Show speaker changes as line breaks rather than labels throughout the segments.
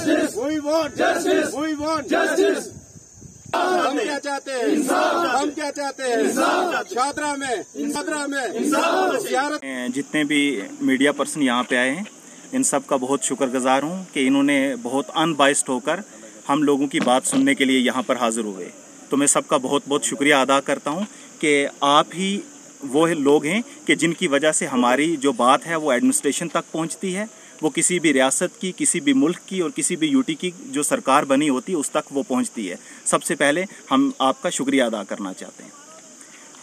Justice. We want justice. We want justice. हम क्या चाहते हैं? हम क्या चाहते हैं? छात्रा में ज़ियारत।
जितने भी मीडिया पर्सन यहाँ पे आए हैं, इन सब का बहुत शुक्रगुजार हूँ कि इन्होंने बहुत अनबाइस्ड होकर हम लोगों की बात सुनने के लिए यहाँ पर हाजिर हुए। तो मैं सबका बहुत बहुत शुक्रिया अदा करता हूँ कि आप ही वो लोग हैं कि जिनकी वजह से हमारी जो बात है वो एडमिनिस्ट्रेशन तक पहुँचती है, वो किसी भी रियासत की, किसी भी मुल्क की और किसी भी यूटी की जो सरकार बनी होती है उस तक वो पहुँचती है। सबसे पहले हम आपका शुक्रिया अदा करना चाहते हैं।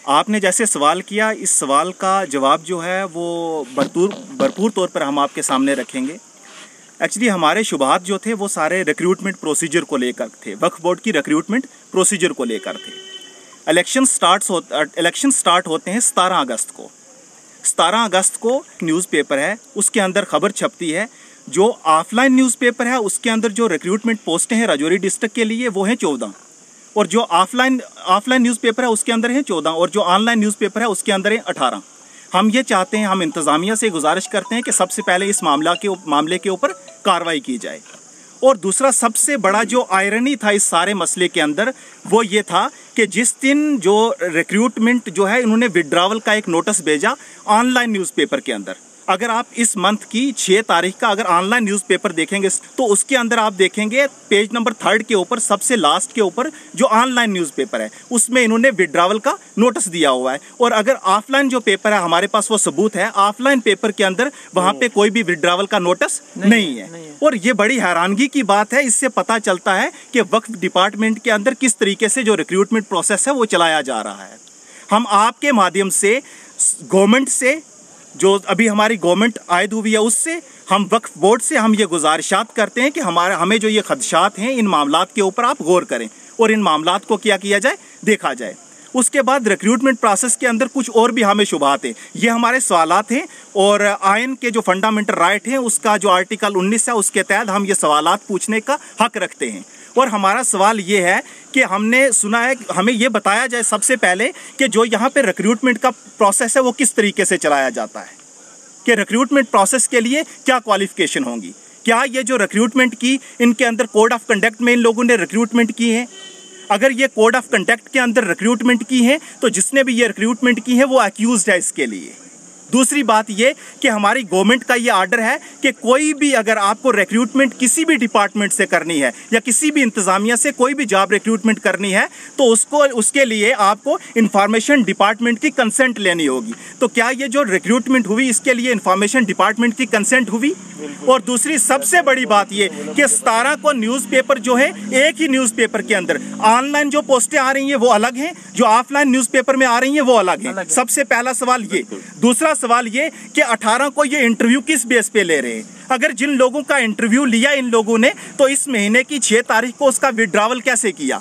आपने जैसे सवाल किया, इस सवाल का जवाब जो है वो भरपूर तौर पर हम आपके सामने रखेंगे। एक्चुअली हमारे शुबहात जो थे वो सारे रिक्रूटमेंट प्रोसीजर को लेकर थे, वक्फ बोर्ड की रिक्रूटमेंट प्रोसीजर को लेकर थे। इलेक्शन स्टार्ट होते हैं 17 अगस्त को। 17 अगस्त को न्यूज़पेपर है, उसके अंदर खबर छपती है। जो ऑफलाइन न्यूज़पेपर है उसके अंदर जो रिक्रूटमेंट पोस्टें हैं राजौरी डिस्ट्रिक्ट के लिए वो हैं 14, और जो ऑफलाइन न्यूज़पेपर है उसके अंदर है 14, और जो ऑनलाइन न्यूज़पेपर है उसके अंदर है 18। हम ये चाहते हैं, हम इंतज़ामिया से गुजारिश करते हैं कि सबसे पहले इस मामले के ऊपर कार्रवाई की जाए। और दूसरा सबसे बड़ा जो आयरनी था इस सारे मसले के अंदर वो ये था कि जिस दिन जो रिक्रूटमेंट जो है इन्होंने विड्रावल का एक नोटिस भेजा ऑनलाइन न्यूज़पेपर के अंदर। अगर आप इस मंथ की 6 तारीख का अगर ऑनलाइन न्यूज़पेपर देखेंगे तो उसके अंदर आप देखेंगे पेज नंबर 3 के ऊपर सबसे लास्ट के ऊपर जो ऑनलाइन न्यूज़पेपर है उसमें इन्होंने विड्रावल का नोटिस दिया हुआ है। और अगर ऑफलाइन जो पेपर है हमारे पास वो सबूत है, ऑफलाइन पेपर के अंदर वहाँ पे कोई भी विड्रावल का नोटिस नहीं है। और ये बड़ी हैरानगी की बात है। इससे पता चलता है कि वक्फ डिपार्टमेंट के अंदर किस तरीके से जो रिक्रूटमेंट प्रोसेस है वो चलाया जा रहा है। हम आपके माध्यम से गवर्नमेंट से, जो अभी हमारी गवर्नमेंट आयद हुई है, उससे हम वक्फ बोर्ड से हम ये गुजारिशात करते हैं कि हमें जो ये खदशात हैं इन मामलात के ऊपर आप गौर करें और इन मामलात को क्या किया जाए, देखा जाए। उसके बाद रिक्रूटमेंट प्रोसेस के अंदर कुछ और भी हमें शुबहात हैं। ये हमारे सवालात हैं और आयन के जो फंडामेंटल राइट हैं उसका जो आर्टिकल 19 है उसके तहत हम ये सवालात पूछने का हक रखते हैं। और हमारा सवाल ये है कि हमने सुना है, हमें ये बताया जाए सबसे पहले कि जो यहाँ पे रिक्रूटमेंट का प्रोसेस है वो किस तरीके से चलाया जाता है, कि रिक्रूटमेंट प्रोसेस के लिए क्या क्वालिफिकेशन होंगी, क्या ये जो रिक्रूटमेंट की इनके अंदर कोड ऑफ कंडक्ट में इन लोगों ने रिक्रूटमेंट की है। अगर ये कोड ऑफ कंडक्ट के अंदर रिक्रूटमेंट की है तो जिसने भी ये रिक्रूटमेंट की है वो अक्यूज्ड है इसके लिए। दूसरी बात ये कि हमारी गवर्नमेंट का ये आर्डर है कि कोई भी अगर आपको रिक्रूटमेंट किसी भी डिपार्टमेंट से करनी है या किसी भी इंतजामिया से कोई भी जॉब रिक्रूटमेंट करनी है तो उसके लिए आपको इंफॉर्मेशन डिपार्टमेंट की कंसेंट लेनी होगी। तो क्या ये जो रिक्रूटमेंट हुई इसके लिए इंफॉर्मेशन डिपार्टमेंट की कंसेंट हुई? और दूसरी सबसे बड़ी बात ये कि 17 को न्यूज़पेपर जो है एक ही न्यूज़पेपर के अंदर ऑनलाइन जो पोस्टें आ रही हैं वो अलग हैं, जो ऑफलाइन न्यूज़पेपर में आ रही हैं वो अलग हैं। सबसे पहला सवाल ये। दूसरा सवाल ये कि 18 को ये इंटरव्यू किस बेस पे ले रहे हैं? अगर जिन लोगों का इंटरव्यू लिया इन लोगों ने तो इस महीने की 6 तारीख को उसका विड्रावल कैसे किया?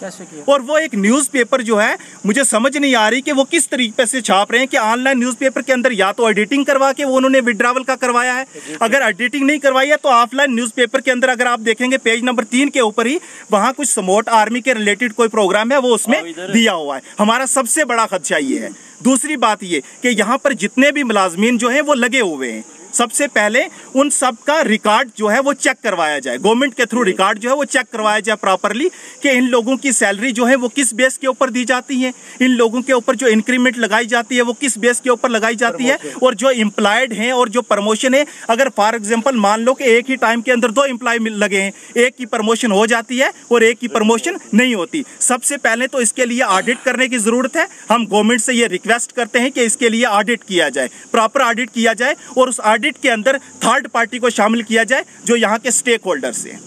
और वो एक न्यूज़पेपर जो है मुझे समझ नहीं आ रही कि वो किस तरीके से छाप रहे हैं कि ऑनलाइन न्यूज़पेपर के अंदर या तो एडिटिंग करवा के वो उन्होंने विड्रावल का करवाया है, अगर एडिटिंग नहीं करवाई है तो ऑफलाइन न्यूज़पेपर के अंदर अगर आप देखेंगे पेज नंबर 3 के ऊपर ही वहां कुछ समोट आर्मी के रिलेटेड कोई प्रोग्राम है वो उसमें दिया हुआ है। हमारा सबसे बड़ा खदशा ये है। दूसरी बात ये कि यहाँ पर जितने भी मुलाजमीन जो हैं वो लगे हुए हैं, सबसे पहले उन सब का रिकॉर्ड जो है वो चेक करवाया जाए, गवर्नमेंट के थ्रू रिकॉर्ड जो है वो चेक करवाया जाए प्रॉपरली कि इन लोगों की सैलरी जो है वो किस बेस के ऊपर दी जाती है, इन लोगों के ऊपर जो इंक्रीमेंट लगाई जाती है वो किस बेस के ऊपर लगाई जाती है, और जो एम्प्लॉयड हैं और जो प्रमोशन है, अगर फॉर एग्जांपल मान लो कि एक ही टाइम के अंदर 2 एम्प्लॉय लगे हैं, एक की प्रमोशन हो जाती है और एक की प्रमोशन नहीं होती। सबसे पहले तो इसके लिए ऑडिट करने की जरूरत है। हम गवर्नमेंट से ये रिक्वेस्ट करते हैं कि इसके लिए ऑडिट किया जाए, प्रॉपर ऑडिट किया जाए और उस ऑडिट के अंदर थर्ड पार्टी को शामिल किया जाए जो यहाँ के स्टेक होल्डर्स हैं।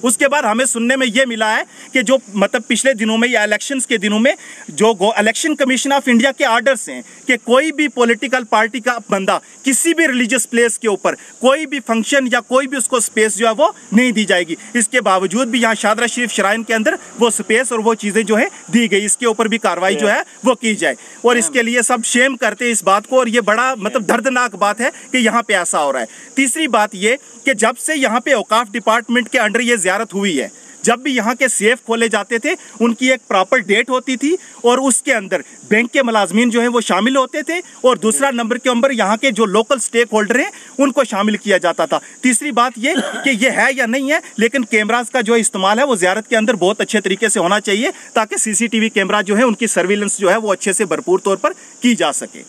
उसके बाद हमें सुनने में यह मिला है कि जो मतलब पिछले दिनों में या इलेक्शंस के दिनों में जो इलेक्शन कमीशन ऑफ इंडिया के आर्डर्स हैं कि कोई भी पॉलिटिकल पार्टी का बंदा किसी भी रिलीजियस प्लेस के ऊपर कोई भी फंक्शन या कोई भी उसको स्पेस जो है वो नहीं दी जाएगी। इसके बावजूद भी यहाँ शादरा शरीफ श्राइन के अंदर वो स्पेस और वो चीज़ें जो है दी गई, इसके ऊपर भी कार्रवाई जो है वो की जाए। और इसके लिए सब शेम करते हैं इस बात को, और ये बड़ा मतलब दर्दनाक बात है कि यहाँ पे ऐसा हो रहा है। तीसरी बात ये कि जब से यहाँ पे औकाफ डिपार्टमेंट के अंडर ये ज़ियारत हुई है, जब भी यहाँ के सेफ खोले जाते थे उनकी एक प्रॉपर डेट होती थी और उसके अंदर बैंक के मुलाजमीन जो हैं वो शामिल होते थे और दूसरा नंबर के अंदर यहाँ के जो लोकल स्टेक होल्डर हैं उनको शामिल किया जाता था। तीसरी बात ये कि ये है या नहीं है, लेकिन कैमरास का जो इस्तेमाल है वो ज़ियारत के अंदर बहुत अच्छे तरीके से होना चाहिए ताकि सीसीटीवी कैमरा जो है उनकी सर्विलेंस जो है वो अच्छे से भरपूर तौर पर की जा सके।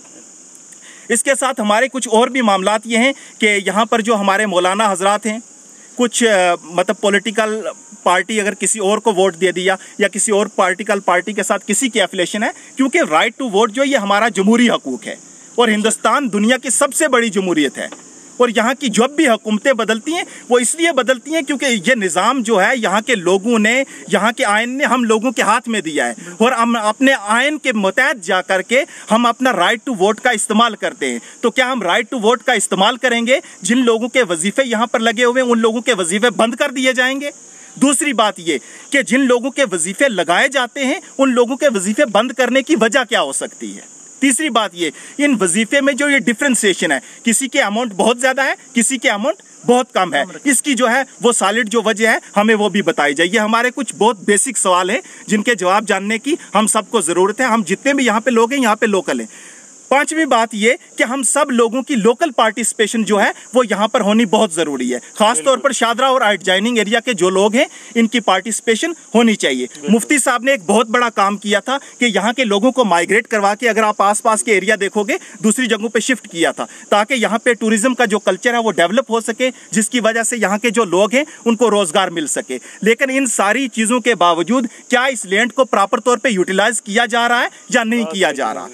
इसके साथ हमारे कुछ और भी मामलात ये हैं कि यहाँ पर जो हमारे मौलाना हजरात हैं, कुछ मतलब पॉलिटिकल पार्टी अगर किसी और को वोट दे दिया या किसी और पॉलिटिकल पार्टी के साथ किसी की एफिलेशन है, क्योंकि राइट टू वोट जो ये हमारा जमहूरी हकूक़ है और हिंदुस्तान दुनिया की सबसे बड़ी जमहूरियत है और यहाँ की जब भी हुकूमतें बदलती हैं वो इसलिए बदलती हैं क्योंकि ये निज़ाम जो है यहाँ के लोगों ने, यहाँ के आइन ने हम लोगों के हाथ में दिया है और हम अपने आइन के मुताबिक जा करके हम अपना राइट टू वोट का इस्तेमाल करते हैं। तो क्या हम राइट टू वोट का इस्तेमाल करेंगे, जिन लोगों के वजीफे यहाँ पर लगे हुए हैं उन लोगों के वजीफे बंद कर दिए जाएंगे? दूसरी बात ये कि जिन लोगों के वजीफे लगाए जाते हैं उन लोगों के वजीफे बंद करने की वजह क्या हो सकती है? तीसरी बात ये, इन वजीफे में जो ये डिफ्रेंसिएशन है, किसी के अमाउंट बहुत ज़्यादा है, किसी के अमाउंट बहुत कम है, इसकी जो है वो सॉलिड जो वजह है हमें वो भी बताई जाए। ये हमारे कुछ बहुत बेसिक सवाल हैं जिनके जवाब जानने की हम सबको ज़रूरत है। हम जितने भी यहाँ पे लोग हैं यहाँ पे लोकल हैं। पांचवी बात ये कि हम सब लोगों की लोकल पार्टिसिपेशन जो है वो यहाँ पर होनी बहुत ज़रूरी है। खासतौर पर शादरा और आउटजाइनिंग एरिया के जो लोग हैं इनकी पार्टिसिपेशन होनी चाहिए। मुफ्ती साहब ने एक बहुत बड़ा काम किया था कि यहाँ के लोगों को माइग्रेट करवा के, अगर आप आसपास के एरिया देखोगे, दूसरी जगहों पे शिफ्ट किया था ताकि यहाँ पे टूरिज्म का जो कल्चर है वो डेवलप हो सके, जिसकी वजह से यहाँ के जो लोग हैं उनको रोज़गार मिल सके। लेकिन इन सारी चीज़ों के बावजूद क्या इस लैंड को प्रॉपर तौर पर यूटिलाइज किया जा रहा है या नहीं किया जा रहा?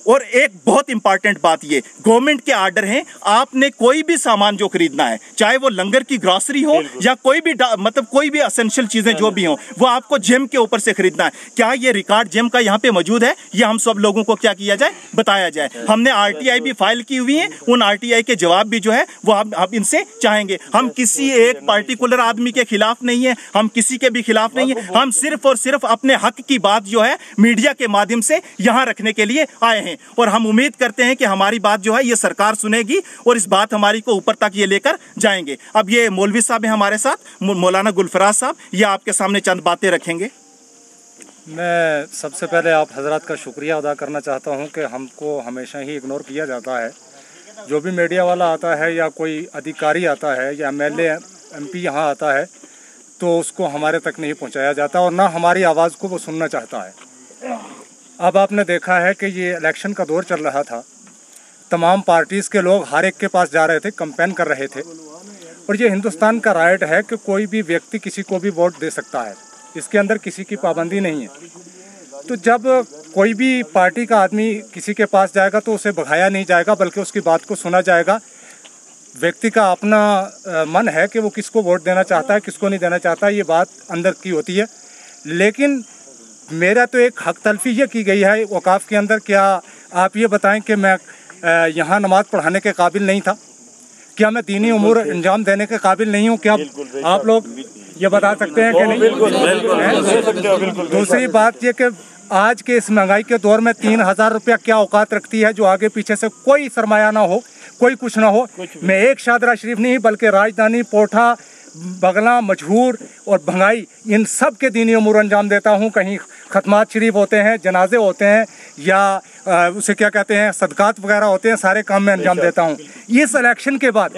और एक बहुत इंपॉर्टेंट बात ये, गवर्नमेंट के आर्डर हैं, आपने कोई भी सामान जो खरीदना है, चाहे वो लंगर की ग्रॉसरी हो या कोई भी मतलब कोई भी असेंशियल चीजें जो भी हो, वो आपको जेम के ऊपर से खरीदना है। क्या ये रिकॉर्ड जेम का यहाँ पे मौजूद है? ये हम सब लोगों को क्या किया जाए, बताया जाए। हमने RTI भी फाइल की हुई है, उन RTI के जवाब भी जो है वो हम इनसे चाहेंगे। हम किसी एक पार्टिकुलर आदमी के खिलाफ नहीं है, हम किसी के भी खिलाफ नहीं है, हम सिर्फ और सिर्फ अपने हक की बात जो है मीडिया के माध्यम से यहाँ रखने के लिए आए हैं और हम उम्मीद करते हैं कि हमारी बात जो है ये सरकार सुनेगी और इस बात हमारी को ऊपर तक ये लेकर जाएंगे। अब ये मौलवी साहब हैं हमारे साथ, मौलाना गुलफराज साहब, ये आपके सामने चंद बातें रखेंगे।
मैं सबसे पहले आप हजरात का शुक्रिया अदा करना चाहता हूं कि हमको हमेशा ही इग्नोर किया जाता है। जो भी मीडिया वाला आता है या कोई अधिकारी आता है या MLA MP यहाँ आता है तो उसको हमारे तक नहीं पहुँचाया जाता और ना हमारी आवाज़ को वो सुनना चाहता है। अब आपने देखा है कि ये इलेक्शन का दौर चल रहा था, तमाम पार्टीज़ के लोग हर एक के पास जा रहे थे, कैंपेन कर रहे थे और ये हिंदुस्तान का राइट है कि कोई भी व्यक्ति किसी को भी वोट दे सकता है, इसके अंदर किसी की पाबंदी नहीं है। तो जब कोई भी पार्टी का आदमी किसी के पास जाएगा तो उसे भगाया नहीं जाएगा बल्कि उसकी बात को सुना जाएगा। व्यक्ति का अपना मन है कि वो किसको वोट देना चाहता है, किसको नहीं देना चाहता, ये बात अंदर की होती है। लेकिन मेरा तो एक हक तलफी ये की गई है वकाफ़ के अंदर। क्या आप ये बताएं कि मैं यहाँ नमाज़ पढ़ाने के काबिल नहीं था? क्या मैं दीनी उमूर अंजाम देने के काबिल नहीं हूँ? क्या आप लोग ये बता सकते हैं कि नहीं? दूसरी बात ये कि आज के इस महंगाई के दौर में 3000 रुपया क्या औकात रखती है जो आगे पीछे से कोई सरमाया ना हो, कोई कुछ ना हो। मैं एक शादरा शरीफ नहीं बल्कि राजधानी, पोठा, बगला, मजहूर और भंगाई, इन सब के दीनी उमूर अंजाम देता हूँ। कहीं खतमात शरीफ होते हैं, जनाजे होते हैं या उसे क्या कहते हैं, सदकात वगैरह होते हैं, सारे काम में अंजाम देता हूँ। इस इलेक्शन के बाद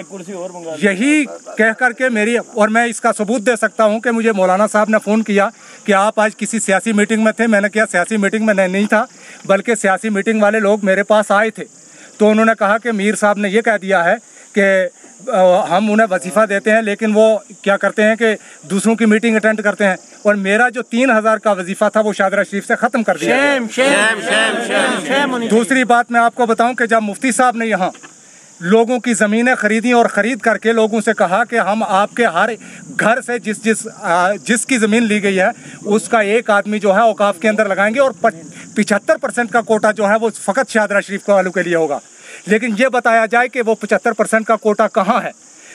यही कह करके मेरी, और मैं इसका सबूत दे सकता हूँ कि मुझे मौलाना साहब ने फ़ोन किया कि आप आज किसी सियासी मीटिंग में थे। मैंने कहा सियासी मीटिंग में नहीं था, बल्कि सियासी मीटिंग वाले लोग मेरे पास आए थे। तो उन्होंने कहा कि मीर साहब ने ये कह दिया है कि हम उन्हें वजीफ़ा देते हैं लेकिन वो क्या करते हैं कि दूसरों की मीटिंग अटेंड करते हैं, और मेरा जो 3000 का वजीफ़ा था वो शादरा शरीफ से ख़त्म कर दिया। दूसरी बात मैं आपको बताऊं कि जब मुफ्ती साहब ने यहाँ लोगों की ज़मीनें खरीदी और ख़रीद करके लोगों से कहा कि हम आपके हर घर से जिसकी ज़मीन ली गई है उसका एक आदमी जो है औकाफ़ के अंदर लगाएंगे और 75% का कोटा जो है वो फ़कत शादरा शरीफ वालों के लिए होगा। लेकिन ये बताया जाए कि वो 75% का कोटा कहाँ है,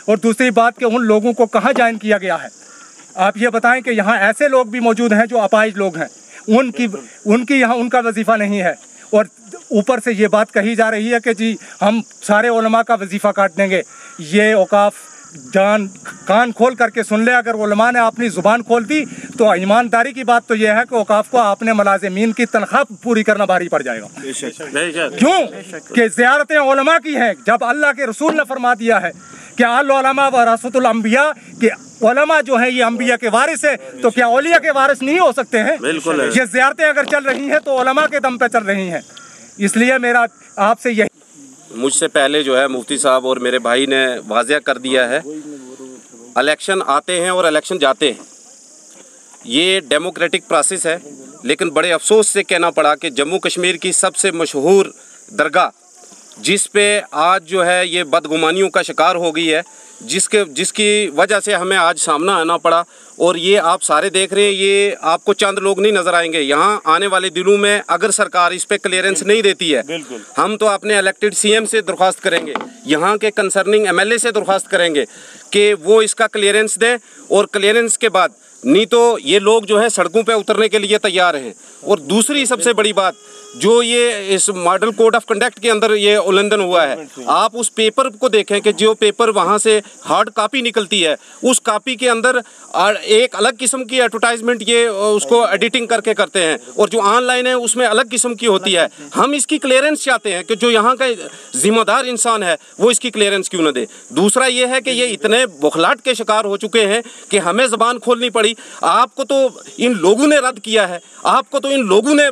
और दूसरी बात कि उन लोगों को कहाँ ज्वाइन किया गया है। आप ये बताएं कि यहाँ ऐसे लोग भी मौजूद हैं जो अपाहिज लोग हैं, उनकी यहाँ उनका वजीफ़ा नहीं है, और ऊपर से ये बात कही जा रही है कि जी हम सारे उलमा का वजीफ़ा काट देंगे। ये औकाफ कान खोल करके सुन ले। अगर उलमा ने अपनी ज़ुबान खोल दी तो ईमानदारी की बात तो यह है कि औकाफ को अपने मुलाजिमीन की तनख्वाह पूरी करना भारी पड़ जाएगा। क्यों कि ज़ियारतें उलमा की हैं। जब अल्लाह के रसूल ने फरमा दिया है कि अल उलमा वरसतुल अंबिया, कि उलमा जो है ये अंबिया के वारिस है, तो क्या औलिया के वारिस नहीं हो सकते हैं? बिल्कुल। ये ज़ियारतें अगर चल रही हैं तो उलमा के दम पे चल रही हैं। इसलिए मेरा आपसे यही,
मुझसे पहले जो है मुफ्ती साहब और मेरे भाई ने वाज़िया कर दिया है, इलेक्शन आते हैं और इलेक्शन जाते हैं, ये डेमोक्रेटिक प्रोसेस है। लेकिन बड़े अफसोस से कहना पड़ा कि जम्मू कश्मीर की सबसे मशहूर दरगाह, जिस पे आज जो है ये बदगुमानियों का शिकार हो गई है, जिसकी वजह से हमें आज सामना आना पड़ा, और ये आप सारे देख रहे हैं, ये आपको चंद लोग नहीं नज़र आएंगे। यहाँ आने वाले दिनों में अगर सरकार इस पे क्लियरेंस नहीं देती है, हम तो अपने इलेक्टेड सीएम से दरख्वास्त करेंगे, यहाँ के कंसर्निंग एमएलए से दरख्वास्त करेंगे कि वो इसका क्लियरेंस दें, और क्लियरेंस के बाद नहीं तो ये लोग जो है सड़कों पे उतरने के लिए तैयार हैं। और दूसरी सबसे बड़ी बात, जो ये इस मॉडल कोड ऑफ कंडक्ट के अंदर ये उल्लंघन हुआ है, आप उस पेपर को देखें कि जो पेपर वहाँ से हार्ड कॉपी निकलती है, उस कॉपी के अंदर एक अलग किस्म की एडवर्टाइजमेंट ये उसको एडिटिंग करके करते हैं, और जो ऑनलाइन है उसमें अलग किस्म की होती है। हम इसकी क्लियरेंस चाहते हैं कि जो यहाँ का जिम्मेदार इंसान है वो इसकी क्लियरेंस क्यों न दे। दूसरा ये है कि ये इतने बुखलाहट के शिकार हो चुके हैं कि हमें ज़बान खोलनी पड़ी। आपको तो इन लोगों ने रद्द किया है, आपको तो इन लोगों ने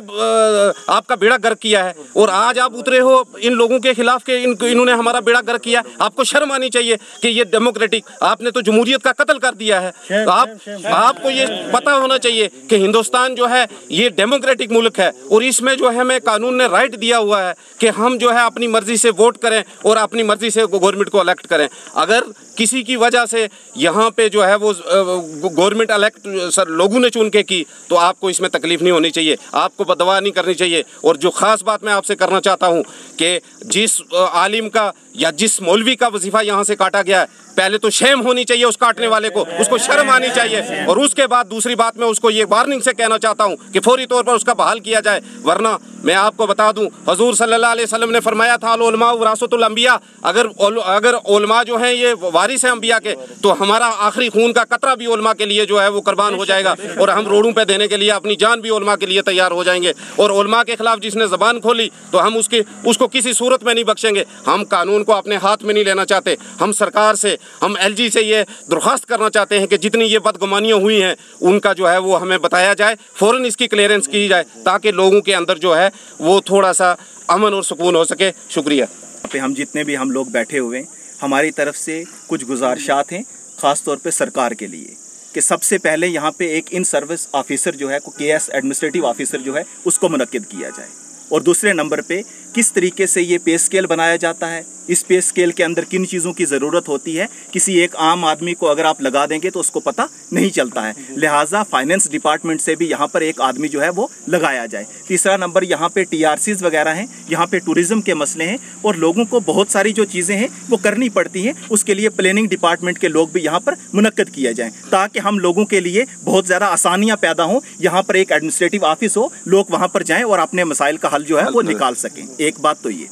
आपका बेड़ा गर्क किया है, और आज आप उतरे हो इन लोगों के खिलाफ के इन्होंने हमारा बेड़ा गर्क किया। आपको शर्म आनी चाहिए कि ये डेमोक्रेटिक, आपने तो जमहूरियत का कत्ल कर दिया है। आपको ये पता होना चाहिए कि हिंदुस्तान जो है ये डेमोक्रेटिक मुल्क है, और इसमें जो है हमें कानून ने राइट दिया हुआ है कि हम जो है अपनी मर्जी से वोट करें और अपनी मर्जी से गवर्नमेंट को इलेक्ट करें। अगर किसी की वजह से यहाँ पे जो है वो गवर्नमेंट इलेक्ट लोगों ने चुन के की, तो आपको इसमें तकलीफ नहीं होनी चाहिए, आपको बदवा नहीं करनी चाहिए। और जो ख़ास बात मैं आपसे करना चाहता हूँ कि जिस आलिम का या जिस मौलवी का वजीफ़ा यहाँ से काटा गया है, पहले तो शेम होनी चाहिए उस काटने वाले को, उसको शर्म आनी चाहिए। और उसके बाद दूसरी बात मैं उसको ये वार्निंग से कहना चाहता हूँ कि फौरी तौर पर उसका बहाल किया जाए। वरना मैं आपको बता दूँ, हजूर सल्लल्लाहु अलैहि वसल्लम ने फरमाया था, उलमा वरासतुल अंबिया, अगर उलमा जो हैं ये वारिस हैं अंबिया के, तो हमारा आखिरी खून का कतरा भी उलमा के लिए जो है वो कुर्बान हो जाएगा, और हम रोडों पे देने के लिए अपनी जान भी उलमा के लिए तैयार हो जाएंगे। और उलमा के खिलाफ जिसने ज़बान खोली तो हम उसको किसी सूरत में नहीं बख्शेंगे। हम कानून को अपने हाथ में नहीं लेना चाहते। हम सरकार से, हम एलजी से ये दरख्वास्त करना चाहते हैं कि जितनी ये बदगुमानियाँ हुई हैं उनका जो है वो हमें बताया जाए, फ़ौरन इसकी क्लियरेंस की जाए, ताकि लोगों के अंदर जो है वो थोड़ा सा अमन और सुकून हो सके। शुक्रिया।
हम जितने भी हम लोग बैठे हुए हैं, हमारी तरफ से कुछ गुजारिशात हैं, ख़ास तौर पे सरकार के लिए, कि सबसे पहले यहाँ पे एक इन सर्विस ऑफिसर जो है को केएस एडमिनिस्ट्रेटिव ऑफिसर जो है उसको मुनक्किद किया जाए। और दूसरे नंबर पे किस तरीके से ये पे स्केल बनाया जाता है, इस पे स्केल के अंदर किन चीज़ों की ज़रूरत होती है, किसी एक आम आदमी को अगर आप लगा देंगे तो उसको पता नहीं चलता है। लिहाजा फाइनेंस डिपार्टमेंट से भी यहाँ पर एक आदमी जो है वो लगाया जाए। तीसरा नंबर, यहाँ पे टीआरसीज वगैरह हैं, यहाँ पे टूरिज़्म के मसले हैं, और लोगों को बहुत सारी जो चीज़ें हैं वो करनी पड़ती हैं। उसके लिए प्लानिंग डिपार्टमेंट के लोग भी यहाँ पर मुनक्किद किए जाएँ, ताकि हम लोगों के लिए बहुत ज़्यादा आसानियाँ पैदा हों। यहाँ पर एक एडमिनिस्ट्रेटिव ऑफिस हो, लोग वहाँ पर जाएँ और अपने मसाइल का हल जो है वो निकाल सकें। एक बात तो ये।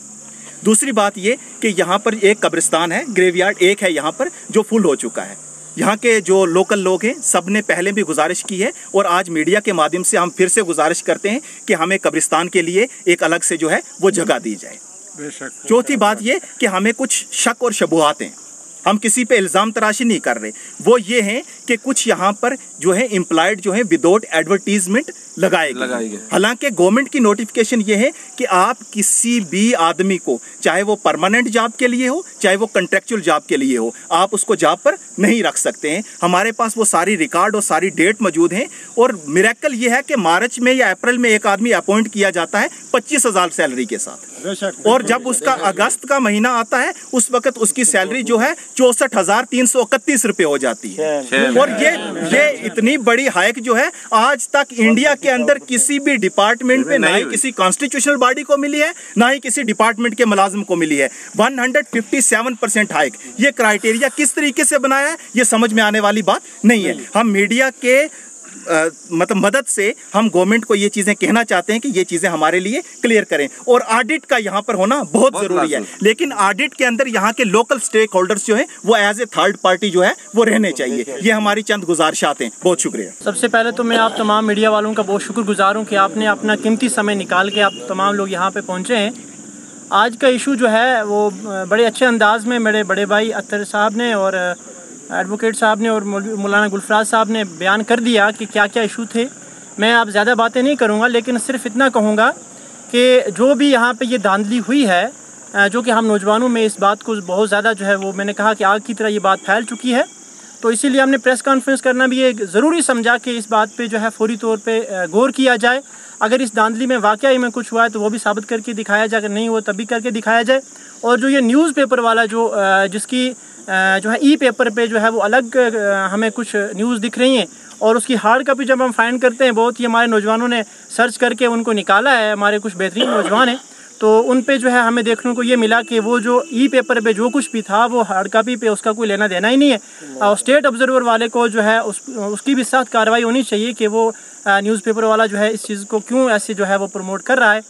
दूसरी बात ये कि यहाँ पर एक कब्रिस्तान है, ग्रेवयार्ड एक है यहाँ पर, जो फुल हो चुका है। यहाँ के जो लोकल लोग हैं सब ने पहले भी गुजारिश की है, और आज मीडिया के माध्यम से हम फिर से गुजारिश करते हैं कि हमें कब्रिस्तान के लिए एक अलग से जो है वो जगह दी जाए। चौथी बात ये कि हमें कुछ शक और शबुहात हैं, हम किसी पे इल्ज़ाम तराशी नहीं कर रहे। वो ये हैं कि कुछ यहाँ पर जो है एम्प्लॉयड जो है विदाउट एडवर्टीजमेंट लगाए गए। हालांकि गवर्नमेंट की नोटिफिकेशन ये है कि आप किसी भी आदमी को, चाहे वो परमानेंट जॉब के लिए हो चाहे वो कॉन्ट्रेक्चुअल जॉब के लिए हो, आप उसको जॉब पर नहीं रख सकते हैं। हमारे पास वो सारी रिकॉर्ड और सारी डेट मौजूद हैं। और मिरेकल ये है कि मार्च में या अप्रैल में एक आदमी अपॉइंट किया जाता है 25,000 सैलरी के साथ, और जब उसका अगस्त का महीना आता है उस वक्त उसकी सैलरी जो है 64,331 रुपए हो जाती है। और ये इतनी बड़ी हाइक जो है आज तक इंडिया के अंदर किसी भी डिपार्टमेंट में, ना ही किसी कॉन्स्टिट्यूशनल बॉडी को मिली है, ना ही किसी डिपार्टमेंट के मुलाजिम को मिली है। 157% हाइक। ये क्राइटेरिया किस तरीके से बनाया है ये समझ में आने वाली बात नहीं है। हम मीडिया के मतलब मदद से हम गवर्नमेंट को ये चीज़ें कहना चाहते हैं कि ये चीज़ें हमारे लिए क्लियर करें। और ऑडिट का यहाँ पर होना बहुत ज़रूरी है, लेकिन ऑडिट के अंदर यहाँ के लोकल स्टेक होल्डर्स जो है वो एज ए थर्ड पार्टी जो है वो रहने चाहिए। ये हमारी चंद गुजारिशात हैं। बहुत शुक्रिया।
सबसे पहले तो मैं आप तमाम मीडिया वालों का बहुत शुक्रगुजार हूँ कि आपने अपना कीमती समय निकाल के आप तमाम लोग यहाँ पे पहुँचे हैं। आज का इशू जो है वो बड़े अच्छे अंदाज में मेरे बड़े भाई अत्तर साहब ने और एडवोकेट साहब ने और मौलाना गुलफराज साहब ने बयान कर दिया कि क्या क्या इशू थे। मैं आप ज़्यादा बातें नहीं करूँगा, लेकिन सिर्फ इतना कहूँगा कि जो भी यहाँ पे ये धांधली हुई है, जो कि हम नौजवानों में इस बात को बहुत ज़्यादा जो है वो मैंने कहा कि आग की तरह ये बात फैल चुकी है, तो इसीलिए हमने प्रेस कॉन्फ्रेंस करना भी एक ज़रूरी समझा कि इस बात पे जो है फौरी तौर पे गौर किया जाए। अगर इस धांधली में वाकई में कुछ हुआ है तो वो भी साबित करके दिखाया जाए, अगर नहीं हुआ तभी करके दिखाया जाए। और जो ये न्यूज़पेपर वाला जो जिसकी जो है ई पेपर पे जो है वो अलग हमें कुछ न्यूज़ दिख रही हैं, और उसकी हार्ड कॉपी जब हम फाइंड करते हैं, बहुत ही हमारे नौजवानों ने सर्च करके उनको निकाला है, हमारे कुछ बेहतरीन नौजवान हैं, तो उन पे जो है हमें देखने को ये मिला कि वो जो ई पेपर पे जो कुछ भी था वो हार्ड कॉपी पे उसका कोई लेना देना ही नहीं है। और स्टेट ऑब्जर्वर वाले को जो है उसकी भी सख्त कार्रवाई होनी चाहिए कि वो न्यूज़पेपर वाला जो है इस चीज़ को क्यों ऐसे जो है वो प्रमोट कर रहा है।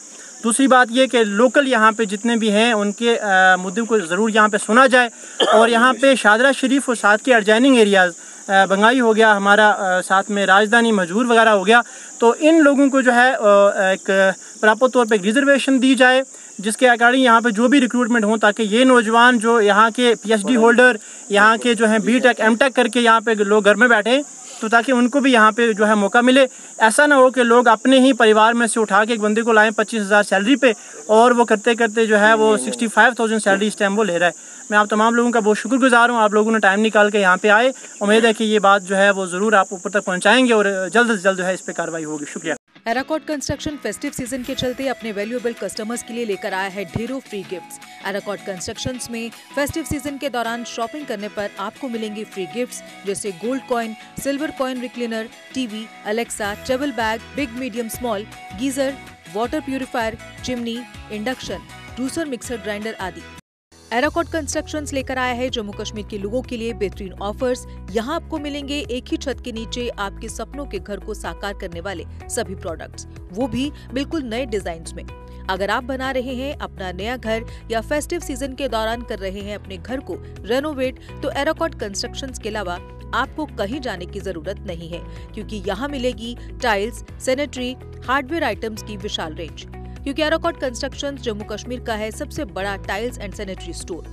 दूसरी बात ये कि लोकल यहाँ पे जितने भी हैं उनके मुद्दों को ज़रूर यहाँ पे सुना जाए। और यहाँ पे शादरा शरीफ और साथ के एडजॉइनिंग एरियाज़ बंगाई हो गया हमारा, साथ में राजधानी मजहूर वगैरह हो गया, तो इन लोगों को जो है एक प्रॉपर तौर पे रिजर्वेशन दी जाए, जिसके अकॉर्डिंग यहाँ पे जो भी रिक्रूटमेंट हो, ताकि ये नौजवान जो यहाँ के PhD होल्डर, यहाँ के जो हैं BTech MTech करके यहाँ पे लोग घर में बैठे, तो ताकि उनको भी यहाँ पे जो है मौका मिले। ऐसा ना हो कि लोग अपने ही परिवार में से उठा के एक बंदे को लाएं 25,000 सैलरी पे, और वो करते करते जो है वो 65,000 सैलरी इस टाइम वो ले रहा है। मैं आप तमाम लोगों का बहुत शुक्रगुजार हूँ, आप लोगों ने टाइम निकाल के यहाँ पे आए। उम्मीद है कि ये बात जो है वो ज़रूर आप ऊपर तक पहुँचाएंगे और जल्द से जल्द जो है इस पर कार्रवाई होगी। शुक्रिया।
एराकॉट कंस्ट्रक्शन फेस्टिव सीजन के चलते अपने वैल्यूएबल कस्टमर्स के लिए लेकर आया है ढेरों फ्री गिफ्ट्स। एराकॉट कंस्ट्रक्शंस में फेस्टिव सीजन के दौरान शॉपिंग करने पर आपको मिलेंगे फ्री गिफ्ट्स, जैसे gold coin, silver coin recliner, TV, Alexa, travel bag, big medium small, geyser, water purifier, chimney, induction, juicer, mixer grinder आदि। एराकॉट कंस्ट्रक्शंस लेकर आया है जम्मू कश्मीर के लोगों के लिए बेहतरीन ऑफर्स। यहाँ आपको मिलेंगे एक ही छत के नीचे आपके सपनों के घर को साकार करने वाले सभी प्रोडक्ट्स, वो भी बिल्कुल नए डिजाइन्स में। अगर आप बना रहे हैं अपना नया घर या फेस्टिव सीजन के दौरान कर रहे हैं अपने घर को रेनोवेट, तो एराकॉट कंस्ट्रक्शंस के अलावा आपको कहीं जाने की जरूरत नहीं है, क्योंकि यहाँ मिलेगी टाइल्स, सैनिटरी, हार्डवेयर आइटम्स की विशाल रेंज। क्योंकि एराकॉट कंस्ट्रक्शंस जम्मू कश्मीर का है सबसे बड़ा टाइल्स एंड सैनिटरी स्टोर,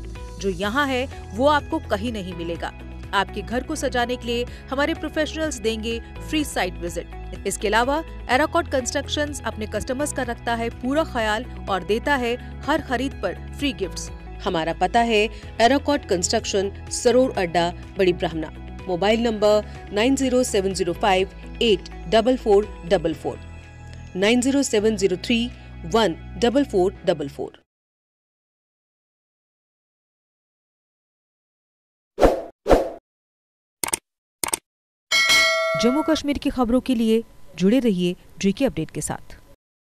जो यहाँ है वो आपको कहीं नहीं मिलेगा। आपके घर को सजाने के लिए हमारे प्रोफेशनल्स देंगे फ्री साइट विजिट। इसके अलावा एराकॉट कंस्ट्रक्शंस अपने कस्टमर्स का रखता है पूरा ख्याल और देता है हर खरीद पर फ्री गिफ्ट्स। हमारा पता है एराकॉट कंस्ट्रक्शन, सरोर अड्डा, बड़ी ब्राह्मणा। Mobile number 90705 84444, 90703 14444। जम्मू कश्मीर की खबरों के लिए जुड़े रहिए GK अपडेट के साथ।